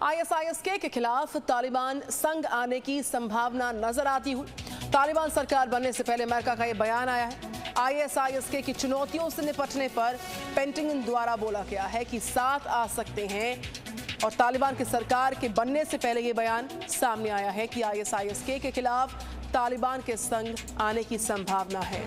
ISIS के खिलाफ तालिबान संग आने की संभावना नजर आती हुई तालिबान सरकार बनने से पहले अमेरिका का यह बयान आया है। ISIS की चुनौतियों से निपटने पर पेंटागन द्वारा बोला गया है कि साथ आ सकते हैं और तालिबान की सरकार के बनने से पहले यह बयान सामने आया है कि ISIS के खिलाफ तालिबान के संग आने की संभावना है।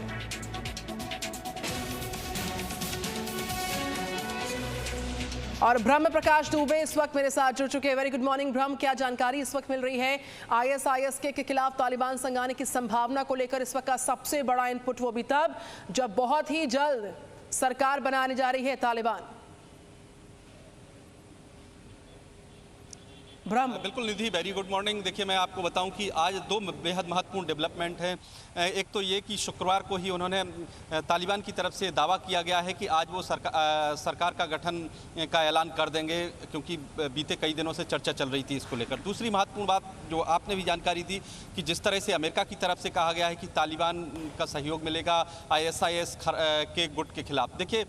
और ब्रह्म प्रकाश दुबे इस वक्त मेरे साथ जुड़ चुके हैं। वेरी गुड मॉर्निंग ब्रह्म, क्या जानकारी इस वक्त मिल रही है ISIS के खिलाफ तालिबान संग आने की संभावना को लेकर? इस वक्त का सबसे बड़ा इनपुट वो भी तब जब बहुत ही जल्द सरकार बनाने जा रही है तालिबान। ब्रह्म। बिल्कुल निधि, वेरी गुड मॉर्निंग। देखिए, मैं आपको बताऊं कि आज दो बेहद महत्वपूर्ण डेवलपमेंट हैं। एक तो ये कि शुक्रवार को ही उन्होंने तालिबान की तरफ से दावा किया गया है कि आज वो सरकार का गठन का ऐलान कर देंगे, क्योंकि बीते कई दिनों से चर्चा चल रही थी इसको लेकर। दूसरी महत्वपूर्ण बात जो आपने भी जानकारी दी कि जिस तरह से अमेरिका की तरफ से कहा गया है कि तालिबान का सहयोग मिलेगा ISIS के गुट के खिलाफ। देखिए,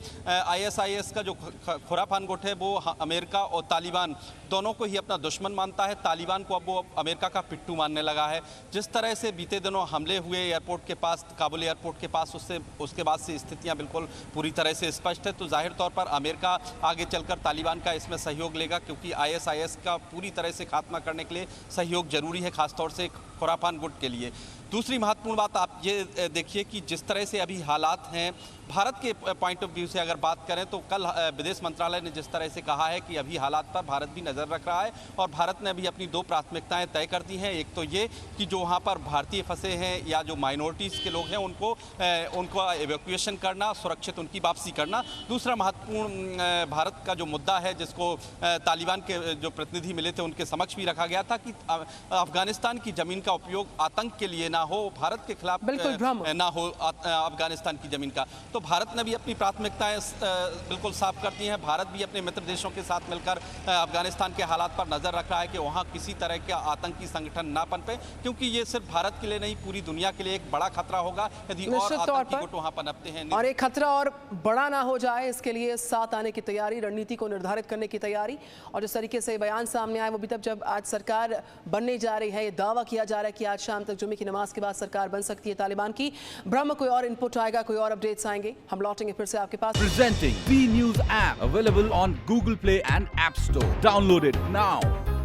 ISIS का जो खुराफान गुट है वो अमेरिका और तालिबान दोनों को ही अपना दुश्मन मानता है। तालिबान को अब वो अमेरिका का पिट्ठू मानने लगा है। जिस तरह से बीते दिनों हमले हुए एयरपोर्ट के पास, काबुल एयरपोर्ट के पास, उसके बाद से स्थितियां बिल्कुल पूरी तरह से स्पष्ट है। तो जाहिर तौर पर अमेरिका आगे चलकर तालिबान का इसमें सहयोग लेगा, क्योंकि ISIS का पूरी तरह से खात्मा करने के लिए सहयोग जरूरी है, खासतौर से खुराफान गुट के लिए। दूसरी महत्वपूर्ण बात आप ये देखिए कि जिस तरह से अभी हालात हैं, भारत के पॉइंट ऑफ व्यू से अगर बात करें तो कल विदेश मंत्रालय ने जिस तरह से कहा है कि अभी हालात पर भारत भी नज़र रख रहा है और भारत ने अभी अपनी दो प्राथमिकताएं तय कर दी हैं। एक तो ये कि जो वहाँ पर भारतीय फंसे हैं या जो माइनॉरिटीज़ के लोग हैं उनको एवैक्यूएशन करना, सुरक्षित उनकी वापसी करना। दूसरा महत्वपूर्ण भारत का जो मुद्दा है, जिसको तालिबान के जो प्रतिनिधि मिले थे उनके समक्ष भी रखा गया था, कि अफगानिस्तान की ज़मीन का उपयोग आतंक के लिए ना हो, भारत के खिलाफ ना हो अफगानिस्तान की ज़मीन का। तो भारत ने भी अपनी प्राथमिकताएं बिल्कुल साफ कर दी हैं। भारत भी अपने मित्र देशों के साथ मिलकर अफगानिस्तान के हालात पर नजर रख रहा है कि वहां किसी तरह का आतंकी संगठन ना पनपे, क्योंकि ये सिर्फ भारत के लिए नहीं, पूरी दुनिया के लिए एक बड़ा खतरा होगा यदि और आतंकी गुट वहां पनपते हैं। और एक खतरा और बड़ा ना हो जाए, इसके लिए साथ आने की तैयारी, रणनीति को निर्धारित करने की तैयारी। और जिस तरीके से बयान सामने आया वो भी तब जब आज सरकार बनने जा रही है। ये दावा किया जा रहा है कि आज शाम तक जुमे की नमाज के बाद सरकार बन सकती है तालिबान की। ब्रह्म, कोई और इनपुट आएगा, कोई और अपडेट्स आएंगे, हम लौटेंगे फिर से आपके पास। Presenting B News app available on Google Play and App Store. Download it now.